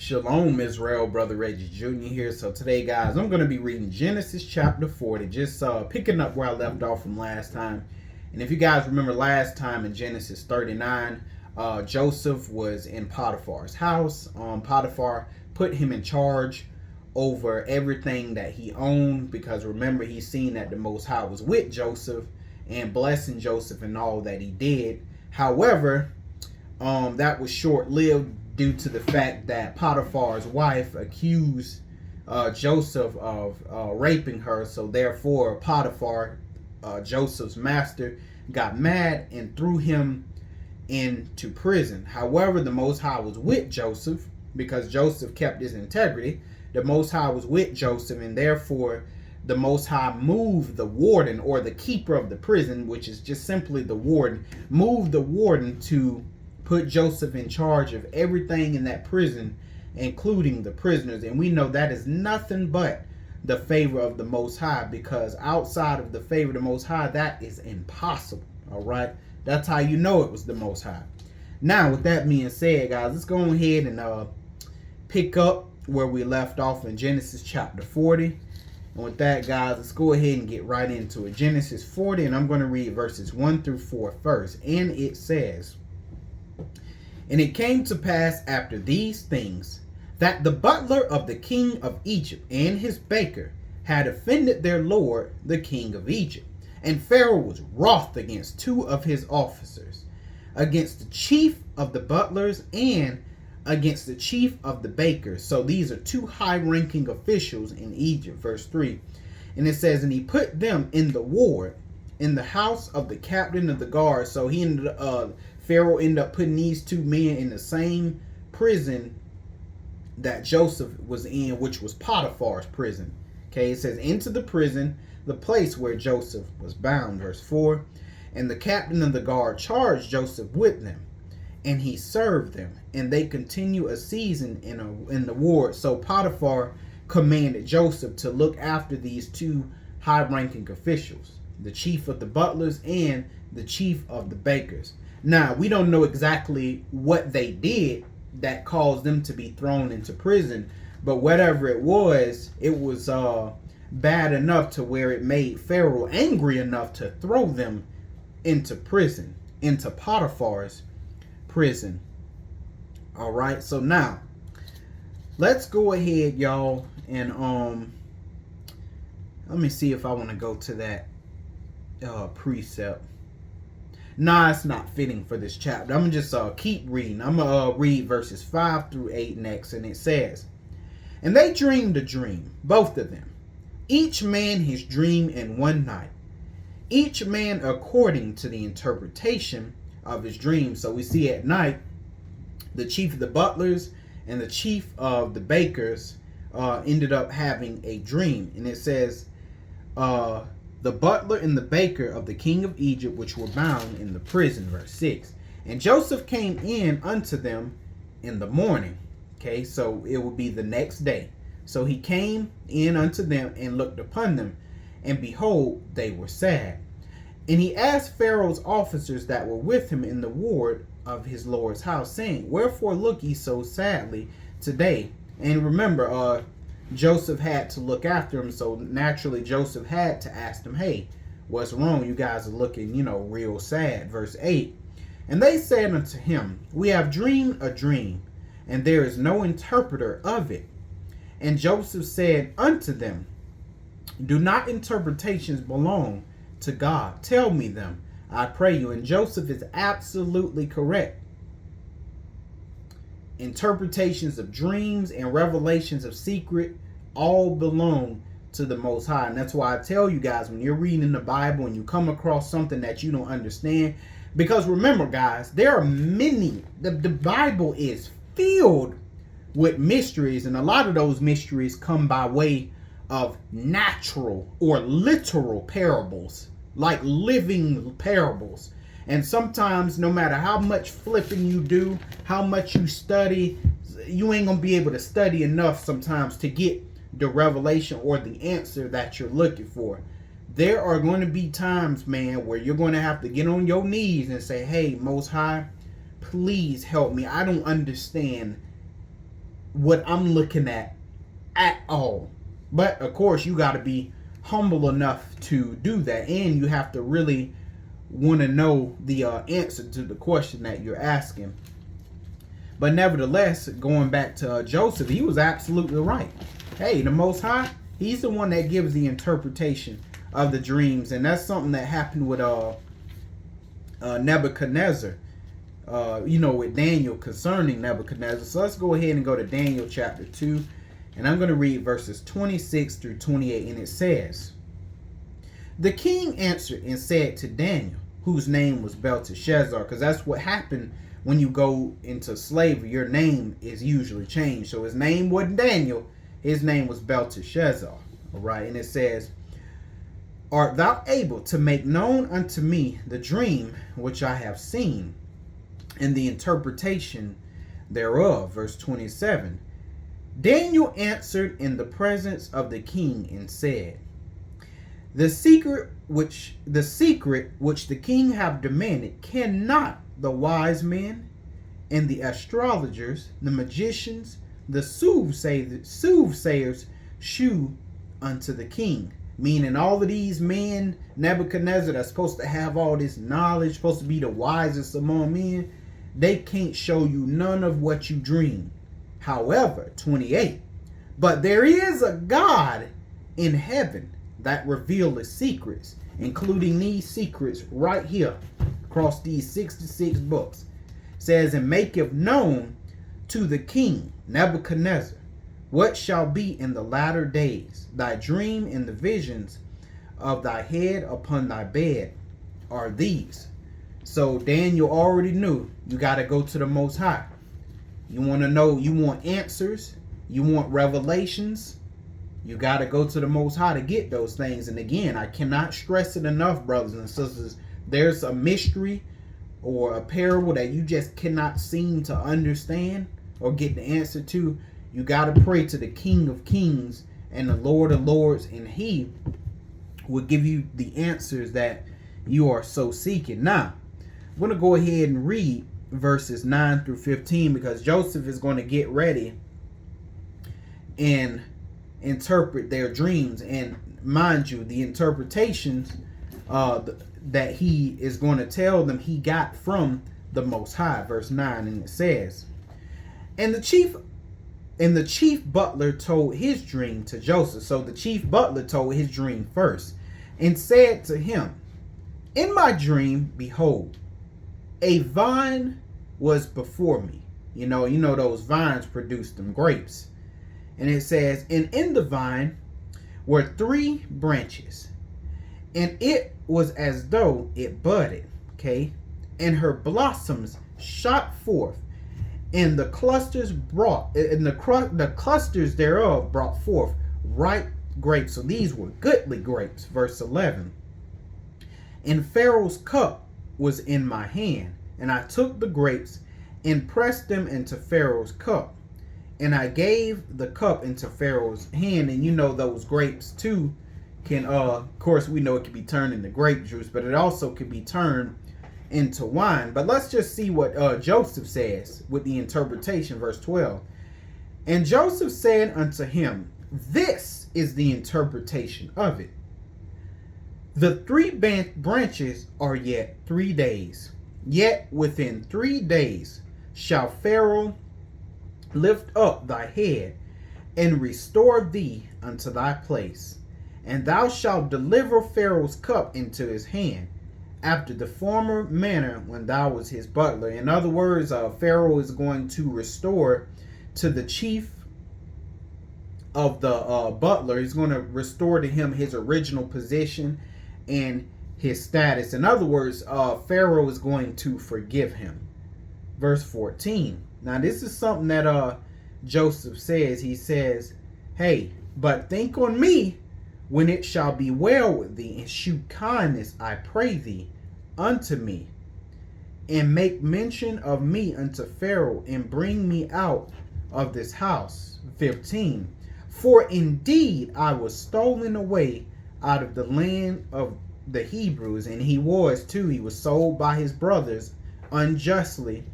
Shalom, Israel. Brother Reggie Jr. here. So today, guys, I'm going to be reading Genesis chapter 40, just picking up where I left off from last time. And if you guys remember last time in Genesis 39, Joseph was in Potiphar's house. Potiphar put him in charge over everything that he owned, because remember, he's seen that the Most High was with Joseph and blessing Joseph in all that he did. However, that was short-lived due to the fact that Potiphar's wife accused Joseph of raping her. So therefore, Potiphar, Joseph's master, got mad and threw him into prison. However, the Most High was with Joseph because Joseph kept his integrity. The Most High was with Joseph, and therefore the Most High moved the warden, or the keeper of the prison, which is just simply the warden, moved the warden to put Joseph in charge of everything in that prison, including the prisoners. And we know that is nothing but the favor of the Most High, because outside of the favor of the Most High, that is impossible. All right, that's how you know it was the Most High. Now, with that being said, guys, let's go ahead and pick up where we left off in Genesis chapter 40. And with that, guys, let's go ahead and get right into it. Genesis 40, and I'm going to read verses 1 through 4 first. And it says, "And it came to pass after these things, that the butler of the king of Egypt and his baker had offended their lord, the king of Egypt. And Pharaoh was wroth against two of his officers, against the chief of the butlers and against the chief of the bakers." So these are two high-ranking officials in Egypt. Verse 3. And it says, "And he put them in the ward, in the house of the captain of the guard." So Pharaoh ended up putting these two men in the same prison that Joseph was in, which was Potiphar's prison. Okay, it says, "Into the prison, the place where Joseph was bound." Verse 4. "And the captain of the guard charged Joseph with them, and he served them, and they continue a season in the ward." So Potiphar commanded Joseph to look after these two high-ranking officials, the chief of the butlers and the chief of the bakers. Now, we don't know exactly what they did that caused them to be thrown into prison, but whatever it was bad enough to where it made Pharaoh angry enough to throw them into prison, into Potiphar's prison. All right, so now let's go ahead, y'all, and let me see if I want to go to that precept. Nah, it's not fitting for this chapter. I'm gonna just keep reading. I'm gonna read verses 5 through 8 next, and it says, "And they dreamed a dream, both of them, each man his dream in one night, each man according to the interpretation of his dream." So we see at night, the chief of the butlers and the chief of the bakers ended up having a dream. And it says, "The butler and the baker of the king of Egypt, which were bound in the prison." Verse 6. "And Joseph came in unto them in the morning." Okay, so it would be the next day. "So he came in unto them and looked upon them, and behold, they were sad. And he asked Pharaoh's officers that were with him in the ward of his lord's house, saying, Wherefore look ye so sadly today?" And remember, Joseph had to look after him, so naturally Joseph had to ask them, "Hey, what's wrong? You guys are looking, real sad." Verse 8. "And they said unto him, We have dreamed a dream, and there is no interpreter of it. And Joseph said unto them, Do not interpretations belong to God? Tell me them, I pray you." And Joseph is absolutely correct. Interpretations of dreams and revelations of secret all belong to the Most High. And that's why I tell you guys, when you're reading the Bible and you come across something that you don't understand, because remember, guys, there are many, the Bible is filled with mysteries, and a lot of those mysteries come by way of natural or literal parables, like living parables. And sometimes, no matter how much flipping you do, how much you study, you ain't gonna be able to study enough sometimes to get the revelation or the answer that you're looking for. There are going to be times, man, where you're going to have to get on your knees and say, "Hey, Most High, please help me. I don't understand what I'm looking at all. But of course, you got to be humble enough to do that, and you have to really want to know the answer to the question that you're asking. But nevertheless, going back to Joseph, he was absolutely right. Hey, the Most High, he's the one that gives the interpretation of the dreams, and that's something that happened with Nebuchadnezzar. With Daniel concerning Nebuchadnezzar. So let's go ahead and go to Daniel chapter 2, and I'm going to read verses 26 through 28, and it says, "The king answered and said to Daniel, whose name was Belteshazzar," because that's what happened when you go into slavery. Your name is usually changed. So his name wasn't Daniel, his name was Belteshazzar. All right, and it says, "Art thou able to make known unto me the dream which I have seen, and the interpretation thereof?" Verse 27. Daniel answered in the presence of the king and said, The secret which the king have demanded cannot the wise men and the astrologers, the magicians, the soothsayers shew unto the king. Meaning all of these men, Nebuchadnezzar, that's supposed to have all this knowledge, supposed to be the wisest among men, they can't show you none of what you dream. However, 28, but there is a God in heaven that revealeth secrets, including these secrets right here across these 66 books. Says, and maketh known to the king Nebuchadnezzar what shall be in the latter days. Thy dream and the visions of thy head upon thy bed are these. So Daniel already knew you got to go to the Most High. You want to know, you want answers, you want revelations, you got to go to the Most High to get those things. And again, I cannot stress it enough, brothers and sisters. There's a mystery or a parable that you just cannot seem to understand or get the answer to. You got to pray to the King of Kings and the Lord of Lords, and he will give you the answers that you are so seeking. Now, I'm going to go ahead and read verses 9 through 15 because Joseph is going to get ready and interpret their dreams. And mind you, the interpretations that he is going to tell them he got from the Most High. Verse 9, and it says, And the chief butler told his dream to Joseph. So the chief butler told his dream first and said to him, In my dream, behold, a vine was before me. You know those vines produce them grapes. And it says, and in the vine were 3 branches, and it was as though it budded, okay? And her blossoms shot forth, and the clusters thereof brought forth ripe grapes. So these were goodly grapes. Verse 11. And Pharaoh's cup was in my hand, and I took the grapes and pressed them into Pharaoh's cup. And I gave the cup into Pharaoh's hand. And those grapes too can, of course, we know it can be turned into grape juice, but it also can be turned into wine. But let's just see what Joseph says with the interpretation. Verse 12. And Joseph said unto him, This is the interpretation of it. The 3 branches are yet 3 days. Yet within 3 days shall Pharaoh lift up thy head and restore thee unto thy place. And thou shalt deliver Pharaoh's cup into his hand, after the former manner when thou was his butler. In other words, Pharaoh is going to restore to the chief of the butler. He's going to restore to him his original position and his status. In other words, Pharaoh is going to forgive him. Verse 14. Now this is something that Joseph says. He says, Hey, but think on me when it shall be well with thee, and shew kindness, I pray thee, unto me, and make mention of me unto Pharaoh, and bring me out of this house. 15. For indeed I was stolen away out of the land of the Hebrews, and he was sold by his brothers unjustly,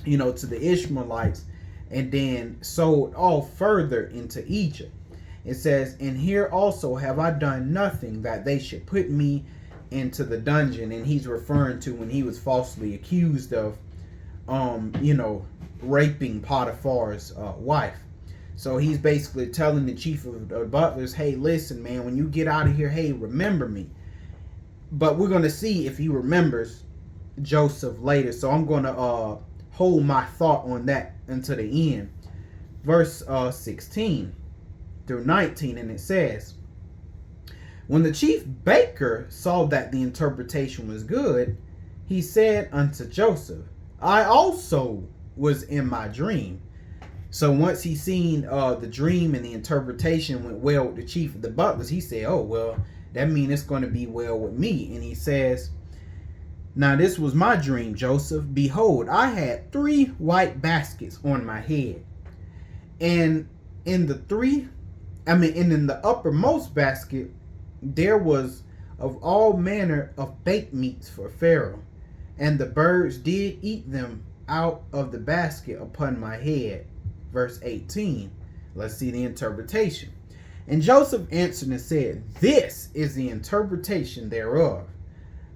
to the Ishmaelites, and then sold off further into Egypt. It says, and here also have I done nothing that they should put me into the dungeon. And he's referring to when he was falsely accused of, raping Potiphar's wife. So he's basically telling the chief of the butlers, hey, listen, man, when you get out of here, hey, remember me. But we're going to see if he remembers Joseph later. So I'm going to hold my thought on that until the end. Verse 16 through 19, and it says, when the chief baker saw that the interpretation was good, he said unto Joseph, I also was in my dream. So once he seen the dream and the interpretation went well with the chief of the butlers, he said, oh, well, that means it's going to be well with me. And he says, now this was my dream, Joseph. Behold, I had 3 white baskets on my head. And in the uppermost basket, there was of all manner of baked meats for Pharaoh. And the birds did eat them out of the basket upon my head. Verse 18. Let's see the interpretation. And Joseph answered and said, this is the interpretation thereof.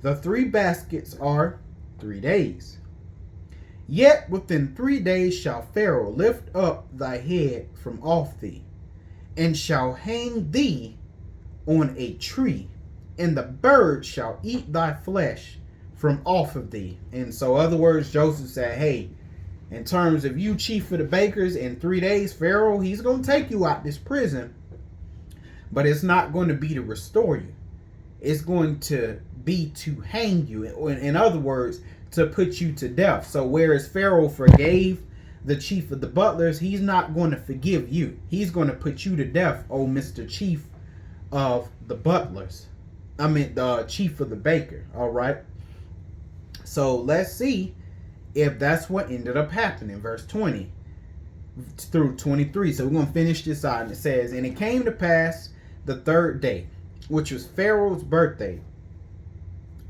The 3 baskets are 3 days. Yet within 3 days shall Pharaoh lift up thy head from off thee, and shall hang thee on a tree, and the birds shall eat thy flesh from off of thee. And so, other words, Joseph said, hey, in terms of you, chief of the bakers, in 3 days, Pharaoh, he's going to take you out this prison, but it's not going to be to restore you. It's going to be to hang you. In other words, to put you to death. So whereas Pharaoh forgave the chief of the butlers, he's not going to forgive you. He's going to put you to death, oh Mr. Chief of the butlers. The chief of the baker. All right. So let's see if that's what ended up happening. Verse 20 through 23. So we're going to finish this out. And it says, and it came to pass the 3rd day, which was Pharaoh's birthday.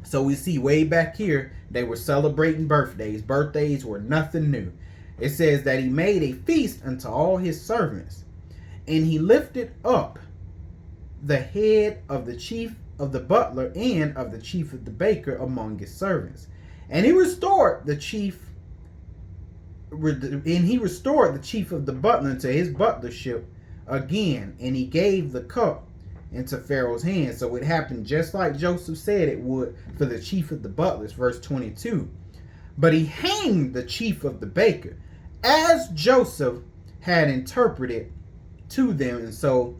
So we see way back here, they were celebrating birthdays. Birthdays were nothing new. It says that he made a feast unto all his servants, and he lifted up the head of the chief of the butler and of the chief of the baker among his servants. And he restored the chief of the butler into his butlership again, and he gave the cup into Pharaoh's hands. So it happened just like Joseph said it would for the chief of the butlers. Verse 22. But he hanged the chief of the baker, as Joseph had interpreted to them. And so,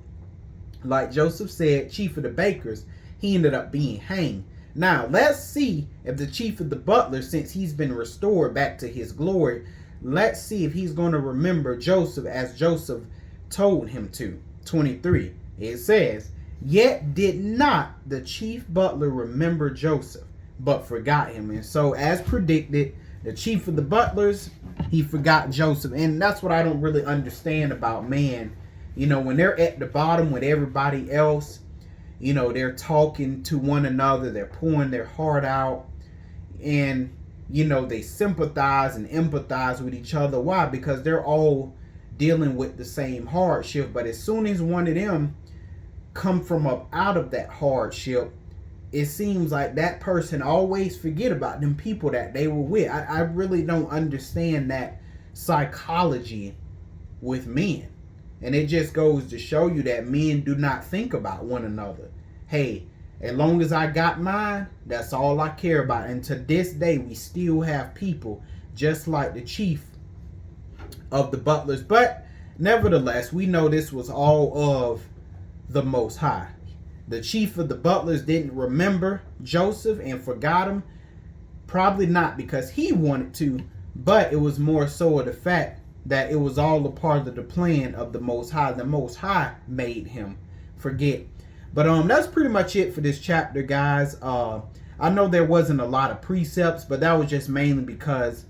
like Joseph said, chief of the bakers, he ended up being hanged. Now, let's see if the chief of the butler, since he's been restored back to his glory, let's see if he's going to remember Joseph as Joseph told him to. 23. It says, yet did not the chief butler remember Joseph, but forgot him. And so, as predicted, the chief of the butlers, he forgot Joseph. And that's what I don't really understand about man. When they're at the bottom with everybody else, they're talking to one another, they're pouring their heart out, and, they sympathize and empathize with each other. Why? Because they're all dealing with the same hardship. But as soon as one of them come from up out of that hardship, it seems like that person always forget about them people that they were with. I really don't understand that psychology with men. And it just goes to show you that men do not think about one another. Hey, as long as I got mine, that's all I care about. And to this day, we still have people just like the chief of the butlers. But nevertheless, we know this was all of the Most High. The chief of the butlers didn't remember Joseph and forgot him. Probably not because he wanted to, but it was more so of the fact that it was all a part of the plan of the Most High. The Most High made him forget. But that's pretty much it for this chapter, guys. I know there wasn't a lot of precepts, but that was just mainly because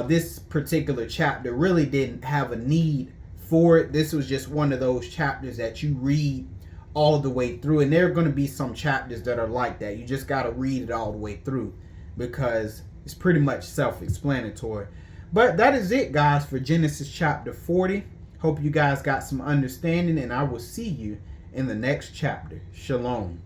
this particular chapter really didn't have a need for it. This was just one of those chapters that you read all the way through, and there are going to be some chapters that are like that. You just got to read it all the way through because it's pretty much self-explanatory. But that is it, guys, for Genesis chapter 40. Hope you guys got some understanding, and I will see you in the next chapter. Shalom.